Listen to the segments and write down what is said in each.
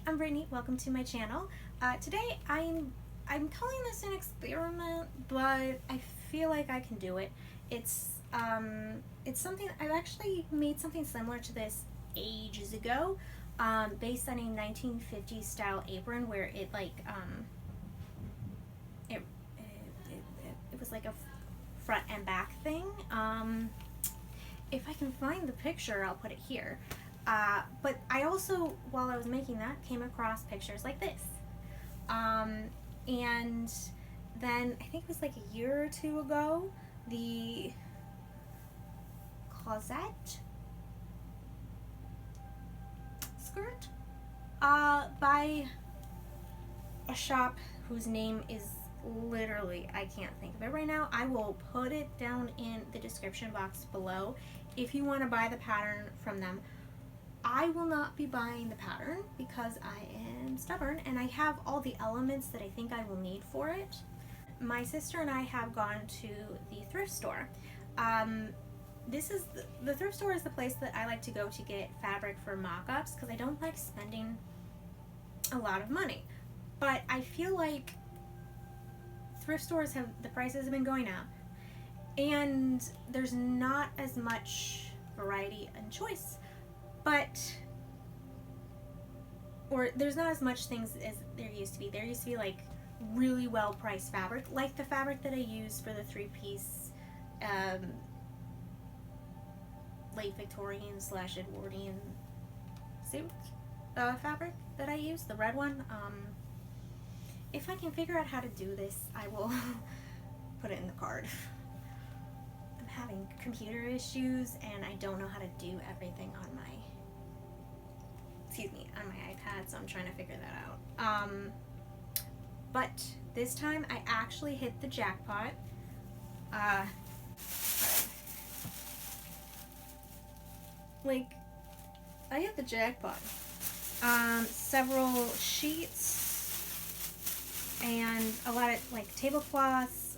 I'm Brittany. Welcome to my channel. Today I'm calling this an experiment, but I feel like I can do it. It's something I've actually made something similar to this ages ago, based on a 1950s style apron where it was like a front and back thing. If I can find the picture, I'll put it here. But I also, while I was making that, came across pictures like this. And then I think it was like a year or two ago, the Closet skirt by a shop whose name is literally, I can't think of it right now. I will put it down in the description box below if you want to buy the pattern from them. I will not be buying the pattern because I am stubborn and I have all the elements that I think I will need for it. My sister and I have gone to the thrift store. The thrift store is the place that I like to go to get fabric for mock-ups because I don't like spending a lot of money. But I feel like thrift stores the prices have been going up and there's not as much variety and choice. Or there's not as much things as there used to be. There used to be like really well priced fabric, like the fabric that I use for the 3-piece late Victorian / Edwardian suit fabric that I use, the red one. If I can figure out how to do this, I will put it in the card. I'm having computer issues and I don't know how to do everything on my iPad, so I'm trying to figure that out. But this time I actually hit the jackpot. Like, I hit the jackpot. Several sheets and a lot of like tablecloths,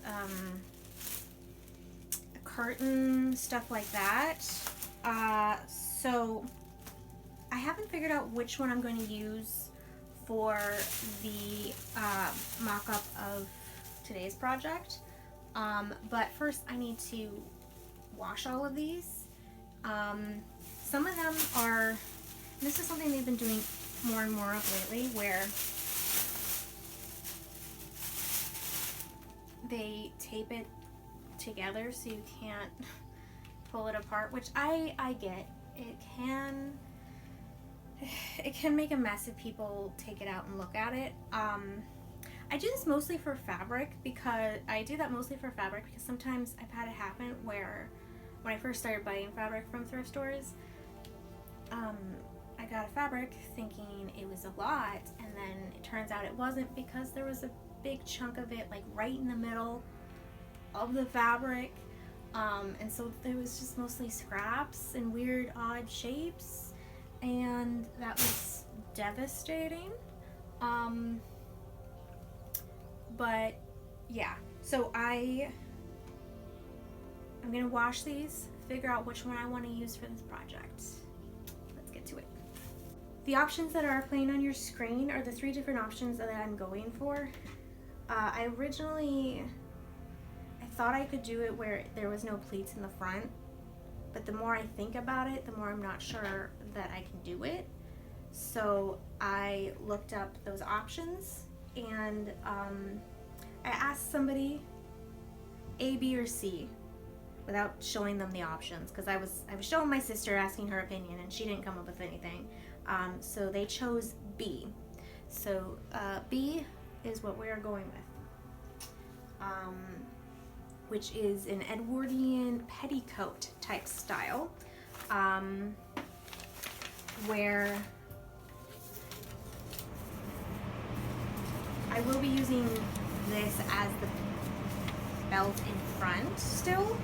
a curtain, stuff like that. So I haven't figured out which one I'm going to use for the mock-up of today's project. But first I need to wash all of these. Some of them are, this is something they've been doing more and more of lately, where they tape it together so you can't pull it apart, which I get. It can make a mess if people take it out and look at it. I do this mostly for fabric because sometimes I've had it happen where when I first started buying fabric from thrift stores, I got a fabric thinking it was a lot, and then it turns out it wasn't because there was a big chunk of it like right in the middle of the fabric, and so it was just mostly scraps and weird odd shapes, and that was devastating. But yeah, so I'm gonna wash these, figure out which one I want to use for this project. Let's get to it. The options that are playing on your screen are the 3 different options that I'm going for. I thought I could do it where there was no pleats in the front, but the more I think about it, the more I'm not sure that I can do it. So I looked up those options and I asked somebody A, B, or C without showing them the options, because I was showing my sister, asking her opinion, and she didn't come up with anything. So they chose B. So B is what we are going with, which is an Edwardian petticoat type style, where I will be using this as the belt in front still,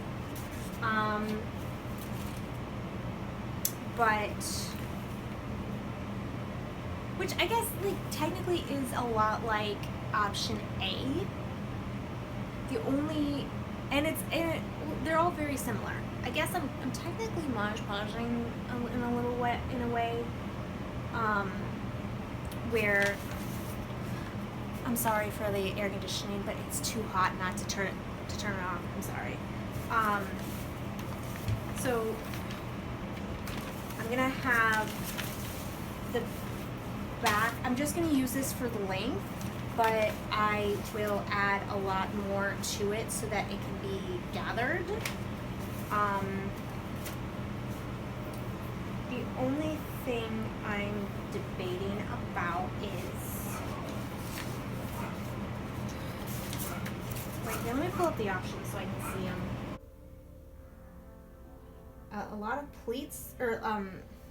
which I guess like technically is a lot like option A. They're all very similar. I guess I'm technically Mod Podging in a way, where, I'm sorry for the air conditioning, but it's too hot not to turn it off. I'm sorry. So I'm gonna have the back. I'm just gonna use this for the length, but I will add a lot more to it so that it can be gathered. The only thing I'm debating about is, wait, let me pull up the options so I can see them. A lot of pleats, or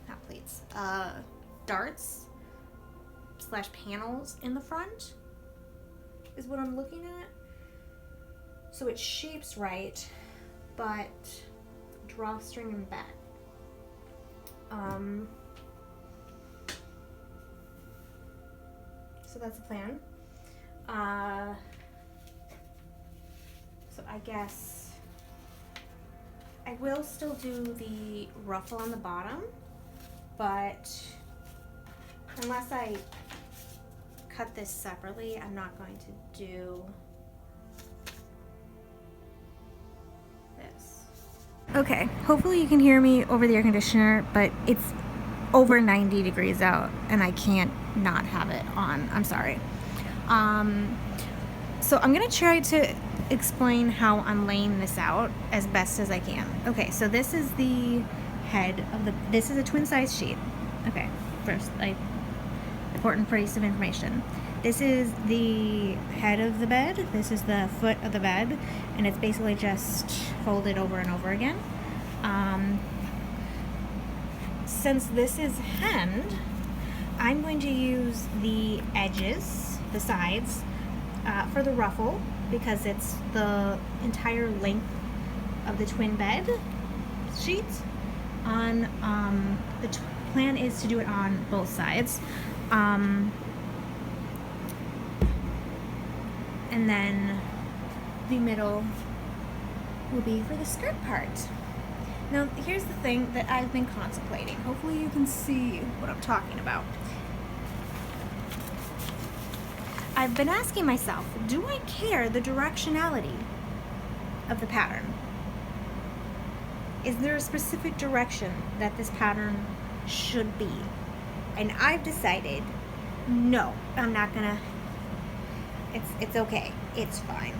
not pleats, darts / panels in the front is what I'm looking at. So it shapes right, but drawstring and back. So that's the plan. So I guess I will still do the ruffle on the bottom, but unless I cut this separately, I'm not going to do this. Okay, hopefully you can hear me over the air conditioner, but it's over 90 degrees out and I can't not have it on. I'm sorry. So I'm gonna try to explain how I'm laying this out as best as I can. Okay, so this is the head of this is a twin size sheet. Okay, first, important piece of information. This is the head of the bed, this is the foot of the bed, and it's basically just folded over and over again. Since this is hemmed, I'm going to use the edges, the sides, for the ruffle, because it's the entire length of the twin bed sheets. On the plan is to do it on both sides, and then the middle will be for the skirt part. Now here's the thing that I've been contemplating. Hopefully you can see what I'm talking about. I've been asking myself, do I care the directionality of the pattern? Is there a specific direction that this pattern should be? And I've decided, no, I'm not gonna, it's okay, it's fine.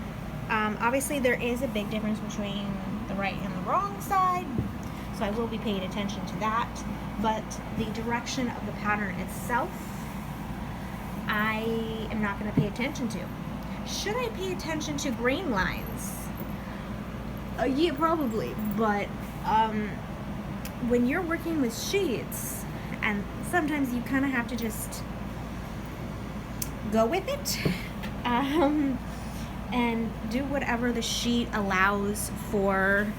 Obviously there is a big difference between the right and the wrong side, so I will be paying attention to that, but the direction of the pattern itself, I am not going to pay attention to. Should I pay attention to grain lines? Yeah, probably, but when you're working with sheets, and sometimes you kind of have to just go with it, and do whatever the sheet allows for.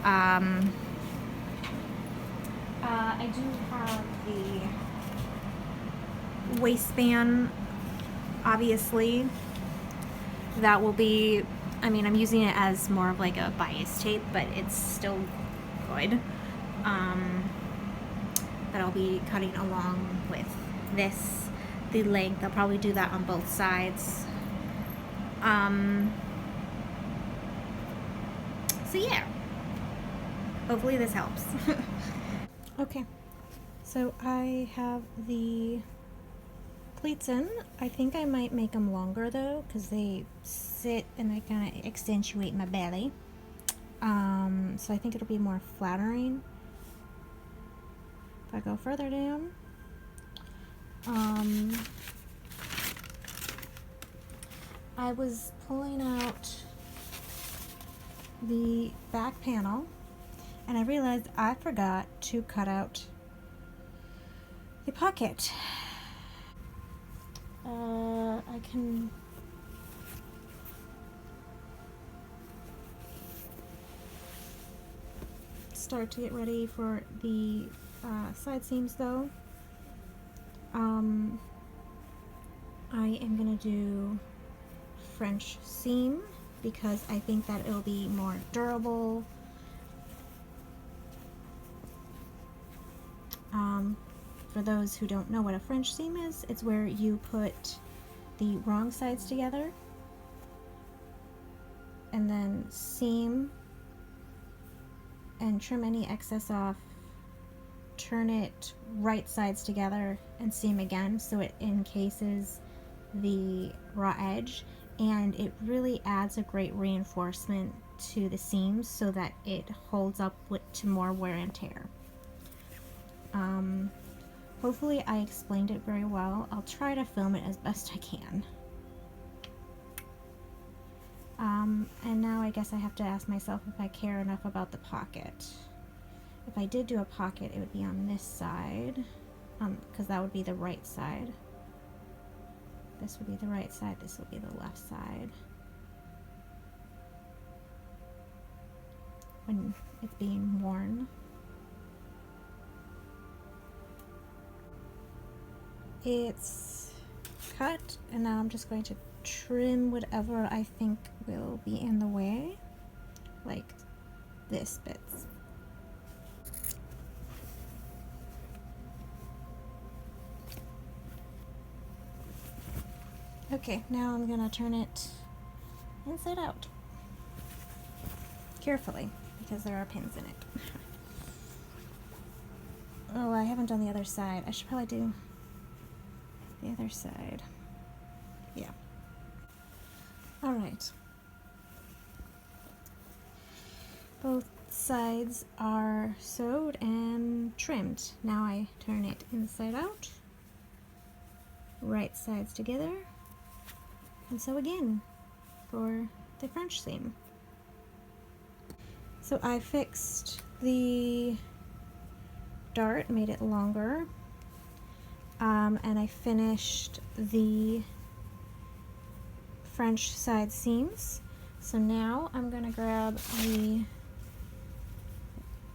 I do have the waistband, obviously. That will be, I mean, I'm using it as more of like a bias tape, but it's still good. That I'll be cutting along with this, the length. I'll probably do that on both sides. So yeah, hopefully this helps. Okay, so I have the pleats in. I think I might make them longer though, because they sit and they kind of accentuate my belly. So I think it'll be more flattering if I go further down. I was pulling out the back panel and I realized I forgot to cut out the pocket. I can start to get ready for the side seams though. I am gonna do French seam because I think that it'll be more durable. for those who don't know what a French seam is, it's where you put the wrong sides together and then seam and trim any excess off, turn it right sides together and seam again so it encases the raw edge, and it really adds a great reinforcement to the seams so that it holds up to more wear and tear. Hopefully I explained it very well. I'll try to film it as best I can. And now I guess I have to ask myself if I care enough about the pocket. If I did do a pocket, it would be on this side, because that would be the right side. This would be the right side, this would be the left side. When it's being worn. It's cut, and now I'm just going to trim whatever I think will be in the way, like this bits. Okay, now I'm gonna turn it inside out. Carefully, because there are pins in it. Oh, I haven't done the other side. I should probably do the other side. Yeah. Alright. Both sides are sewed and trimmed. Now I turn it inside out, right sides together, and sew again for the French seam. So I fixed the dart, made it longer, and I finished the French side seams. So now I'm going to grab the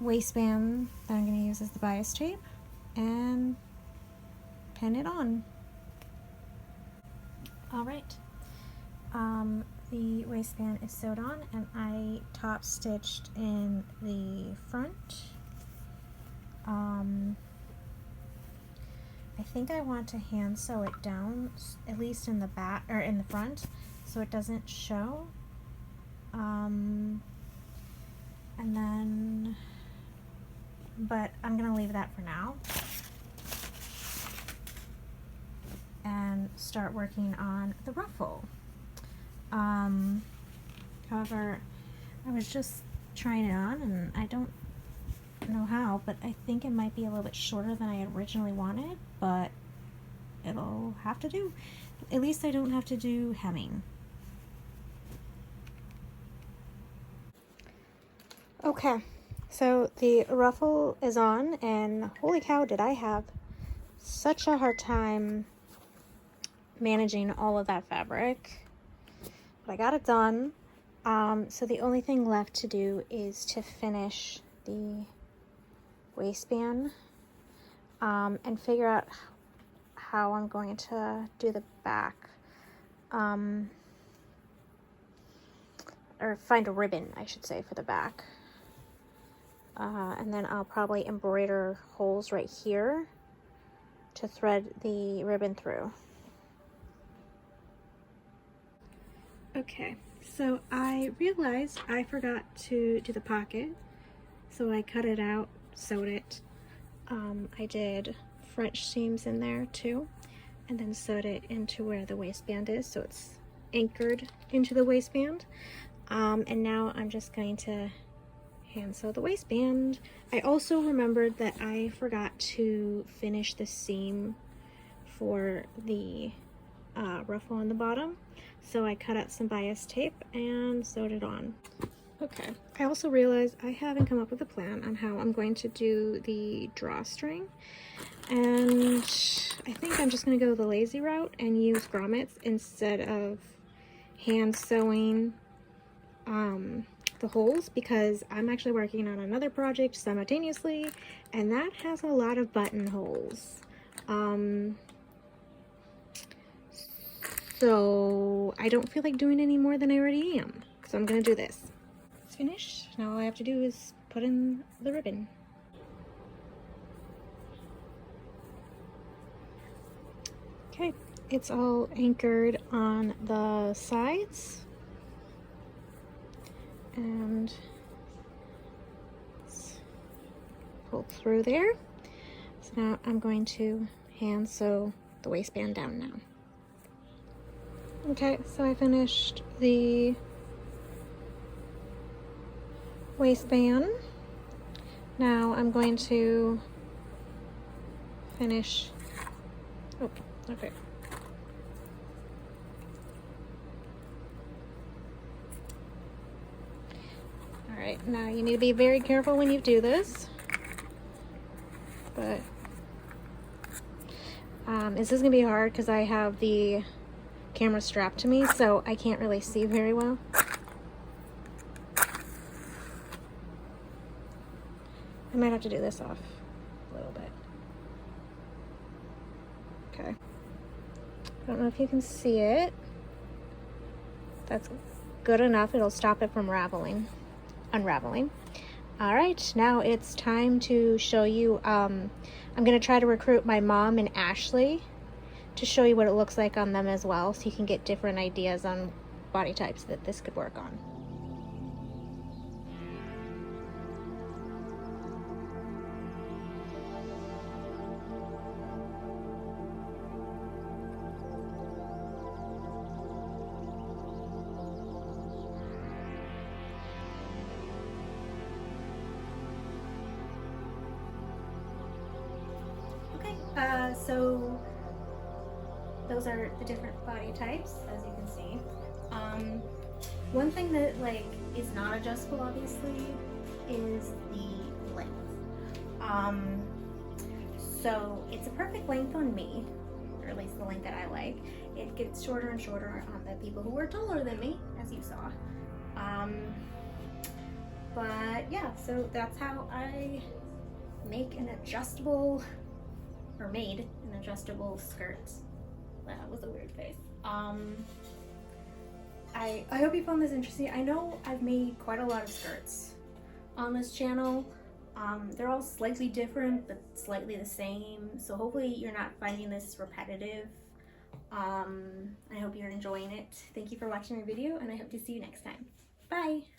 waistband that I'm going to use as the bias tape and pin it on. Alright, the waistband is sewed on, and I top stitched in the front. I think I want to hand sew it down, at least in the back or in the front, so it doesn't show. And then, but I'm gonna leave that for now and start working on the ruffle. However, I was just trying it on, and I don't know how, but I think it might be a little bit shorter than I originally wanted, but it'll have to do. At least I don't have to do hemming. Okay, so the ruffle is on, and holy cow, did I have such a hard time managing all of that fabric. But I got it done. So the only thing left to do is to finish the waistband and figure out how I'm going to do the back, or find a ribbon, I should say, for the back. And then I'll probably embroider holes right here to thread the ribbon through. Okay, so I realized I forgot to do the pocket, so I cut it out, sewed it. I did French seams in there too, and then sewed it into where the waistband is, so it's anchored into the waistband. And now I'm just going to hand sew the waistband. I also remembered that I forgot to finish the seam for the ruffle on the bottom, so I cut out some bias tape and sewed it on. Okay, I also realized I haven't come up with a plan on how I'm going to do the drawstring, and I think I'm just going to go the lazy route and use grommets instead of hand sewing the holes, because I'm actually working on another project simultaneously, and that has a lot of buttonholes. So I don't feel like doing any more than I already am, so I'm gonna do this. It's finished. Now all I have to do is put in the ribbon. Okay, it's all anchored on the sides, and it's pulled through there. So now I'm going to hand sew the waistband down now. Okay, so I finished the waistband. Now I'm going to finish, oh, okay. All right, now you need to be very careful when you do this, but this is gonna be hard because I have the camera strapped to me, so I can't really see very well. I might have to do this off a little bit. Okay. I don't know if you can see it. That's good enough. It'll stop it from unraveling. All right, now it's time to show you. I'm gonna try to recruit my mom and Ashley to show you what it looks like on them as well, so you can get different ideas on body types that this could work on. Okay, so those are the different body types, as you can see. One thing that is not adjustable, obviously, is the length. So it's a perfect length on me, or at least the length that I like. It gets shorter and shorter on the people who are taller than me, as you saw. But yeah, so that's how I make an adjustable, or made an adjustable skirt. That was a weird face. I hope you found this interesting. I know I've made quite a lot of skirts on this channel. They're all slightly different, but slightly the same. So hopefully you're not finding this repetitive. I hope you're enjoying it. Thank you for watching my video, and I hope to see you next time. Bye!